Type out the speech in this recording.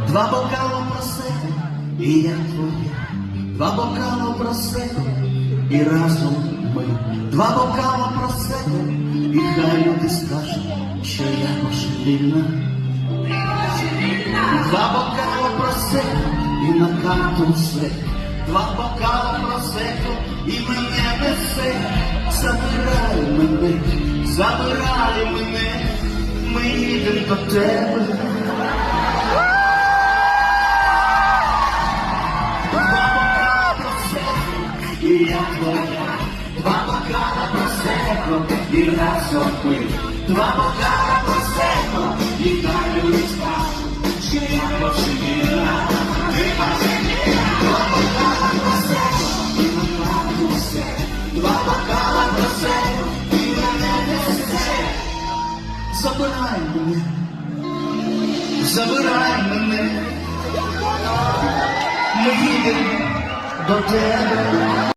Два бокала просеко, і я твоя. Два бокала просеко, і разом ми. Два бокала просеко, і хай люди скажуть, що я божевільна. Два бокала просеко, і на карту все. Два бокала просеко, і мене несе. Забирай мене, ми їдемо до тебе. І я твоя. Два бокала просеко, і разом ми. Два бокала просеко, і хай люди скажуть, що я божевільна. Два бокала просеко, і на карту все. Два бокала просеко, і мене несе. Забирай мене, ми їдемо до тебе.